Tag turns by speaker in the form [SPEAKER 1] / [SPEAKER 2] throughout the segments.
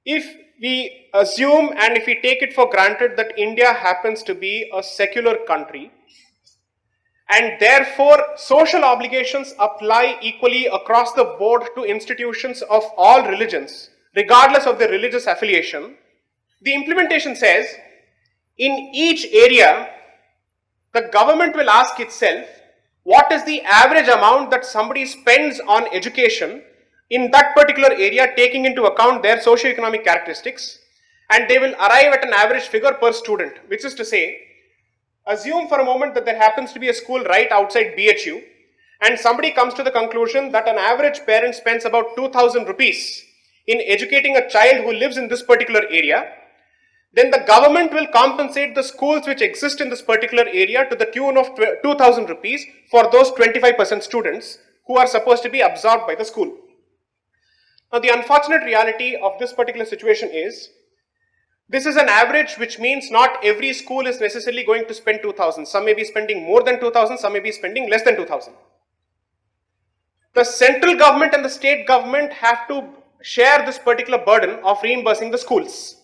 [SPEAKER 1] If we assume and if we take it for granted that India happens to be a secular country, and therefore social obligations apply equally across the board to institutions of all religions, regardless of their religious affiliation, the implementation says in each area, the government will ask itself what is the average amount that somebody spends on education in that particular area, taking into account their socio-economic characteristics, and they will arrive at an average figure per student, which is to say, assume for a moment that there happens to be a school right outside BHU, and somebody comes to the conclusion that an average parent spends about 2,000 rupees in educating a child who lives in this particular area. Then the government will compensate the schools which exist in this particular area to the tune of 2,000 rupees for those 25% students who are supposed to be absorbed by the school. Now, the unfortunate reality of this particular situation is, this is an average, which means not every school is necessarily going to spend 2,000. Some may be spending more than 2,000, some may be spending less than 2,000. The central government and the state government have to share this particular burden of reimbursing the schools.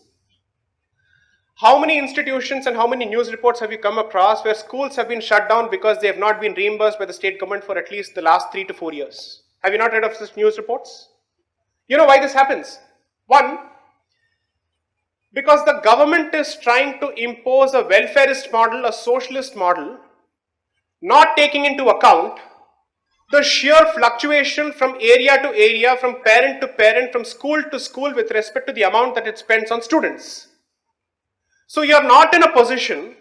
[SPEAKER 1] How many institutions and how many news reports have you come across where schools have been shut down because they have not been reimbursed by the state government for at least the last 3 to 4 years? Have you not read of such news reports? You know why this happens? One, because the government is trying to impose a welfarist model, a socialist model, not taking into account the sheer fluctuation from area to area, from parent to parent, from school to school with respect to the amount that it spends on students. So you are not in a position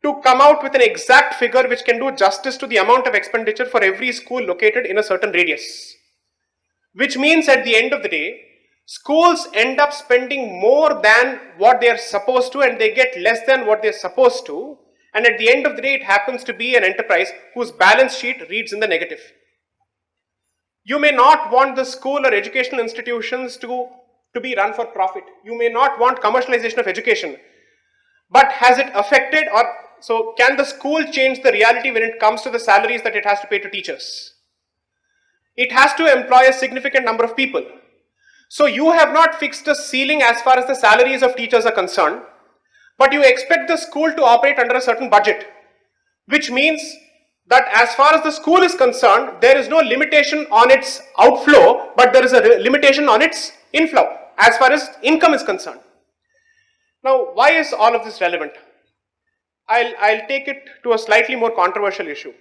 [SPEAKER 1] to come out with an exact figure which can do justice to the amount of expenditure for every school located in a certain radius. Which means at the end of the day, schools end up spending more than what they are supposed to and they get less than what they are supposed to. And at the end of the day, it happens to be an enterprise whose balance sheet reads in the negative. You may not want the school or educational institutions to be run for profit. You may not want commercialization of education. But has it affected, or so can the school change the reality when it comes to the salaries that it has to pay to teachers? It has to employ a significant number of people. So you have not fixed a ceiling as far as the salaries of teachers are concerned, but you expect the school to operate under a certain budget, which means that as far as the school is concerned, there is no limitation on its outflow, but there is a limitation on its inflow as far as income is concerned. Now, why is all of this relevant? I'll take it to a slightly more controversial issue.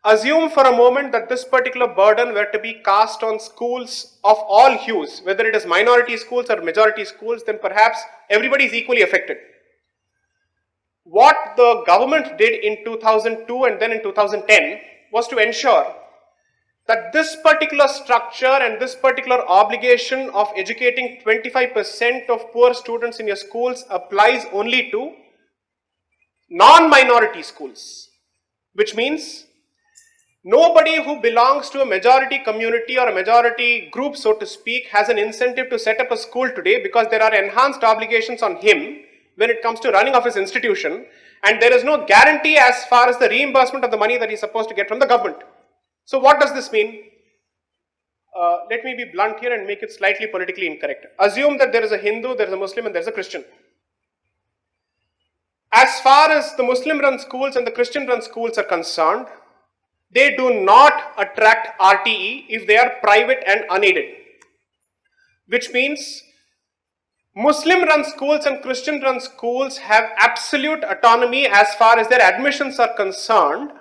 [SPEAKER 1] Assume for a moment that this particular burden were to be cast on schools of all hues, whether it is minority schools or majority schools, then perhaps everybody is equally affected. What the government did in 2002 and then in 2010 was to ensure that this particular structure and this particular obligation of educating 25% of poor students in your schools applies only to non-minority schools, which means nobody who belongs to a majority community or a majority group, so to speak, has an incentive to set up a school today because there are enhanced obligations on him when it comes to running of his institution, and there is no guarantee as far as the reimbursement of the money that he is supposed to get from the government. So what does this mean? Let me be blunt here and make it slightly politically incorrect. Assume that there is a Hindu, there is a Muslim, and there is a Christian. As far as the Muslim-run schools and the Christian-run schools are concerned, they do not attract RTE if they are private and unaided. Which means Muslim-run schools and Christian-run schools have absolute autonomy as far as their admissions are concerned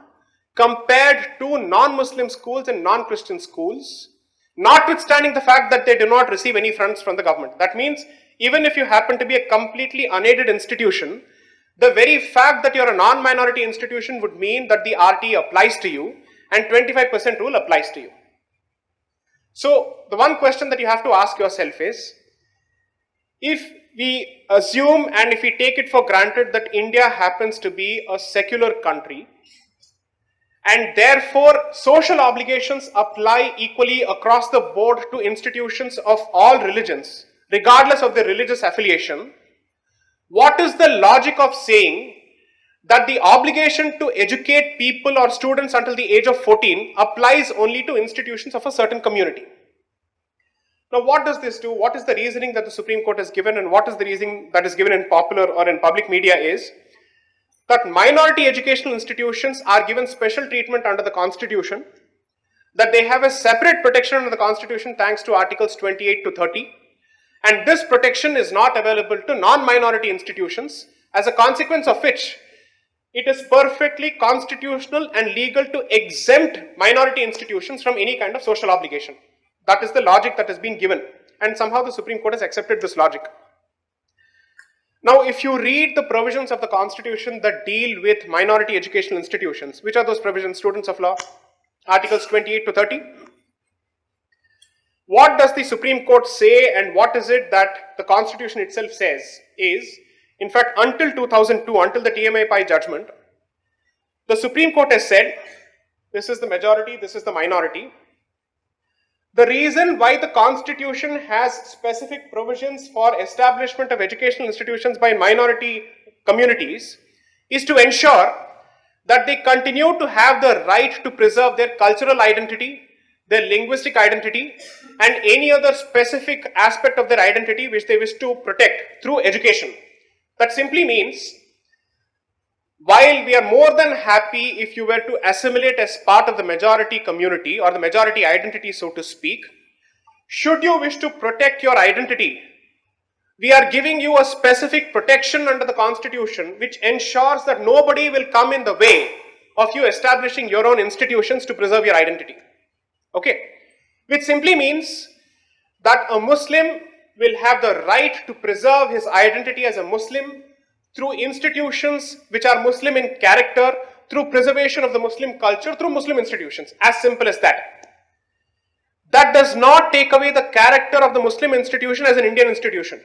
[SPEAKER 1] compared to non-Muslim schools and non-Christian schools, notwithstanding the fact that they do not receive any funds from the government. That means even if you happen to be a completely unaided institution, the very fact that you're a non-minority institution would mean that the RTE applies to you and 25% rule applies to you. So the one question that you have to ask yourself is, if we assume and if we take it for granted that India happens to be a secular country, and therefore social obligations apply equally across the board to institutions of all religions, regardless of their religious affiliation, what is the logic of saying that the obligation to educate people or students until the age of 14 applies only to institutions of a certain community? Now, what does this do? What is the reasoning that the Supreme Court has given, and what is the reasoning that is given in popular or in public media is that minority educational institutions are given special treatment under the Constitution, that they have a separate protection under the Constitution thanks to Articles 28 to 30, and this protection is not available to non-minority institutions, as a consequence of which it is perfectly constitutional and legal to exempt minority institutions from any kind of social obligation. That is the logic that has been given, and somehow the Supreme Court has accepted this logic. Now, if you read the provisions of the Constitution that deal with minority educational institutions, which are those provisions, students of law? Articles 28 to 30. What does the Supreme Court say, and what is it that the Constitution itself says is, in fact, until 2002, until the TMI Pai judgment, the Supreme Court has said, this is the majority, this is the minority. The reason why the Constitution has specific provisions for establishment of educational institutions by minority communities is to ensure that they continue to have the right to preserve their cultural identity, their linguistic identity, and any other specific aspect of their identity which they wish to protect through education. That simply means, while we are more than happy if you were to assimilate as part of the majority community or the majority identity, so to speak, should you wish to protect your identity, we are giving you a specific protection under the Constitution which ensures that nobody will come in the way of you establishing your own institutions to preserve your identity. Okay, which simply means that a Muslim will have the right to preserve his identity as a Muslim through institutions which are Muslim in character, through preservation of the Muslim culture, through Muslim institutions. As simple as that. That does not take away the character of the Muslim institution as an Indian institution,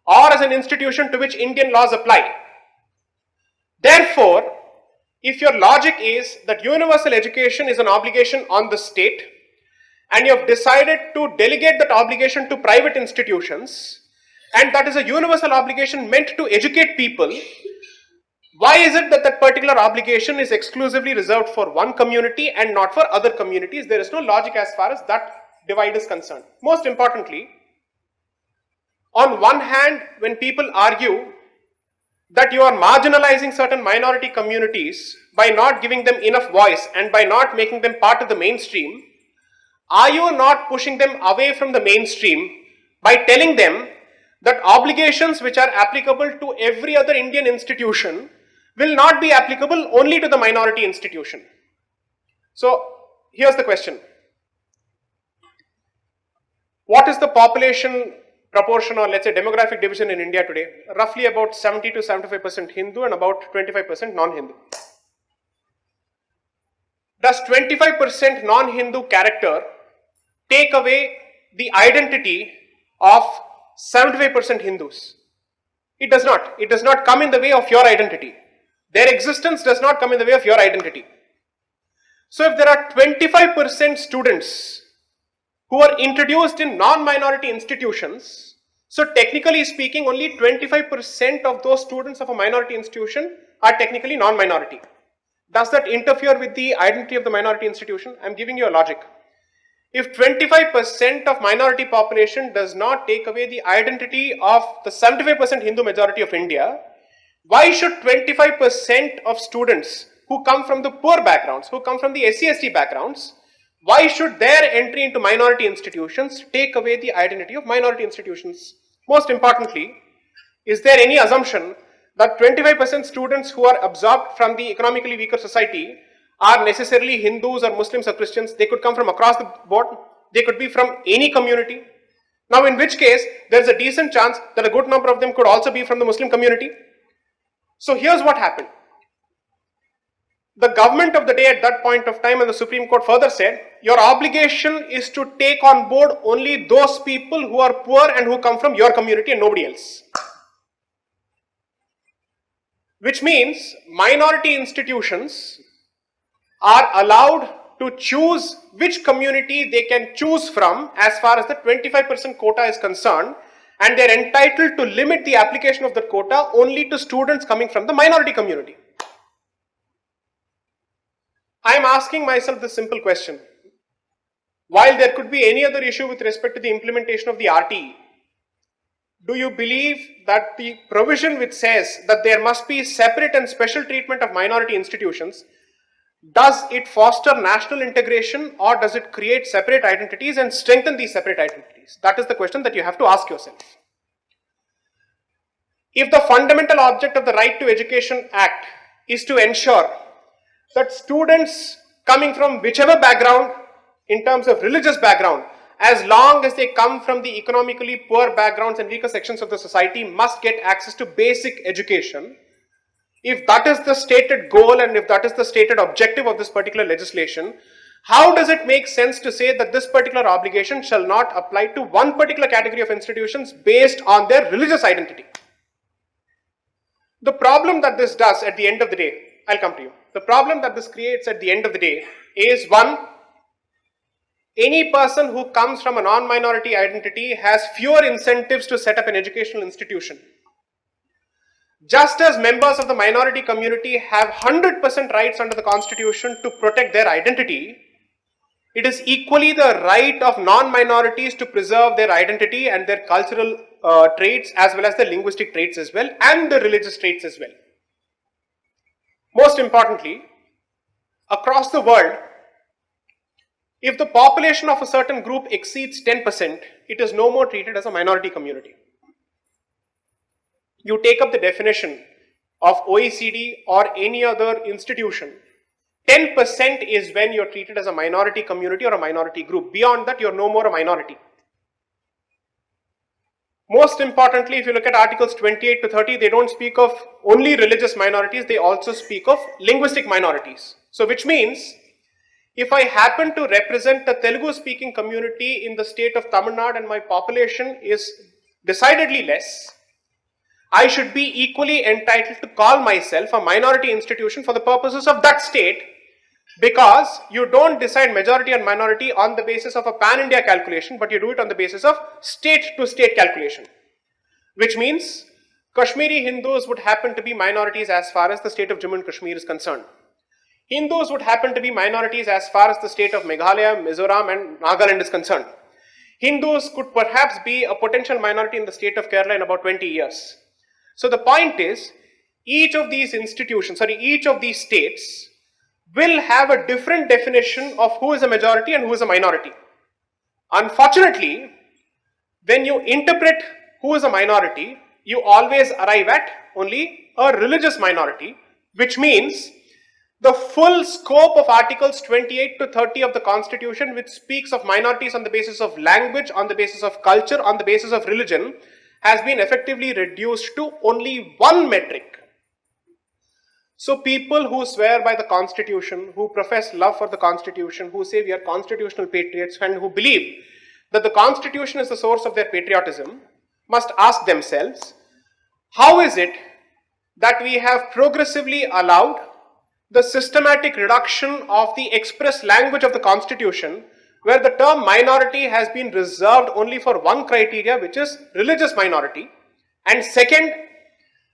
[SPEAKER 1] or as an institution to which Indian laws apply. Therefore, if your logic is that universal education is an obligation on the state, and you have decided to delegate that obligation to private institutions, and that is a universal obligation meant to educate people, why is it that that particular obligation is exclusively reserved for one community and not for other communities? There is no logic as far as that divide is concerned. Most importantly, on one hand, when people argue that you are marginalizing certain minority communities by not giving them enough voice and by not making them part of the mainstream, are you not pushing them away from the mainstream by telling them that obligations which are applicable to every other Indian institution will not be applicable only to the minority institution? So, here's the question. What is the population proportion, or let's say demographic division in India today? Roughly about 70 to 75% Hindu and about 25% non-Hindu. Does 25% non-Hindu character take away the identity of 75% Hindus? It does not. It does not come in the way of your identity. Their existence does not come in the way of your identity. So if there are 25% students who are introduced in non-minority institutions, so technically speaking, only 25% of those students of a minority institution are technically non-minority. Does that interfere with the identity of the minority institution? I'm giving you a logic. If 25% of minority population does not take away the identity of the 75% Hindu majority of India, why should 25% of students who come from the poor backgrounds, who come from the SC/ST backgrounds, why should their entry into minority institutions take away the identity of minority institutions? Most importantly, is there any assumption that 25% students who are absorbed from the economically weaker society are necessarily Hindus or Muslims or Christians? They could come from across the board. They could be from any community. Now, in which case, there is a decent chance that a good number of them could also be from the Muslim community. So here's what happened. The government of the day at that point of time and the Supreme Court further said, your obligation is to take on board only those people who are poor and who come from your community and nobody else. Which means minority institutions are allowed to choose which community they can choose from as far as the 25% quota is concerned, and they are entitled to limit the application of the quota only to students coming from the minority community. I am asking myself this simple question. while there could be any other issue with respect to the implementation of the RTE, do you believe that the provision which says that there must be separate and special treatment of minority institutions, does it foster national integration, or does it create separate identities and strengthen these separate identities? That is the question that you have to ask yourself. If the fundamental object of the Right to Education Act is to ensure that students coming from whichever background, in terms of religious background, as long as they come from the economically poor backgrounds and weaker sections of the society, must get access to basic education, if that is the stated goal and if that is the stated objective of this particular legislation, how does it make sense to say that this particular obligation shall not apply to one particular category of institutions based on their religious identity? The problem that this does at the end of the day, I'll come to you. The problem that this creates at the end of the day is, one, any person who comes from a non-minority identity has fewer incentives to set up an educational institution. Just as members of the minority community have 100% rights under the Constitution to protect their identity, it is equally the right of non-minorities to preserve their identity and their cultural traits, as well as the linguistic traits as well, and the religious traits as well. Most importantly, across the world, if the population of a certain group exceeds 10%, it is no more treated as a minority community. You take up the definition of OECD or any other institution, 10% is when you're treated as a minority community or a minority group. Beyond that, you're no more a minority. Most importantly, if you look at Articles 28 to 30, they don't speak of only religious minorities, they also speak of linguistic minorities. So which means, if I happen to represent the Telugu speaking community in the state of Tamil Nadu and my population is decidedly less, I should be equally entitled to call myself a minority institution for the purposes of that state, because you don't decide majority and minority on the basis of a pan-India calculation, but you do it on the basis of state-to-state calculation. Which means Kashmiri Hindus would happen to be minorities as far as the state of Jammu and Kashmir is concerned. Hindus would happen to be minorities as far as the state of Meghalaya, Mizoram and Nagaland is concerned. Hindus could perhaps be a potential minority in the state of Kerala in about 20 years. So the point is, each of these institutions, each of these states will have a different definition of who is a majority and who is a minority. Unfortunately, when you interpret who is a minority, you always arrive at only a religious minority, which means the full scope of Articles 28 to 30 of the Constitution, which speaks of minorities on the basis of language, on the basis of culture, on the basis of religion, has been effectively reduced to only one metric. So people who swear by the Constitution, who profess love for the Constitution, who say we are constitutional patriots and who believe that the Constitution is the source of their patriotism, must ask themselves, how is it that we have progressively allowed the systematic reduction of the express language of the Constitution, where the term minority has been reserved only for one criteria, which is religious minority, and second,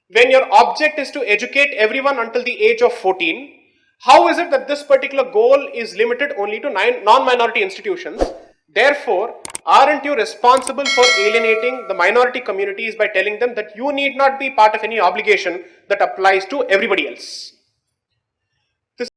[SPEAKER 1] when your object is to educate everyone until the age of 14, how is it that this particular goal is limited only to non-minority institutions? Therefore, aren't you responsible for alienating the minority communities by telling them that you need not be part of any obligation that applies to everybody else?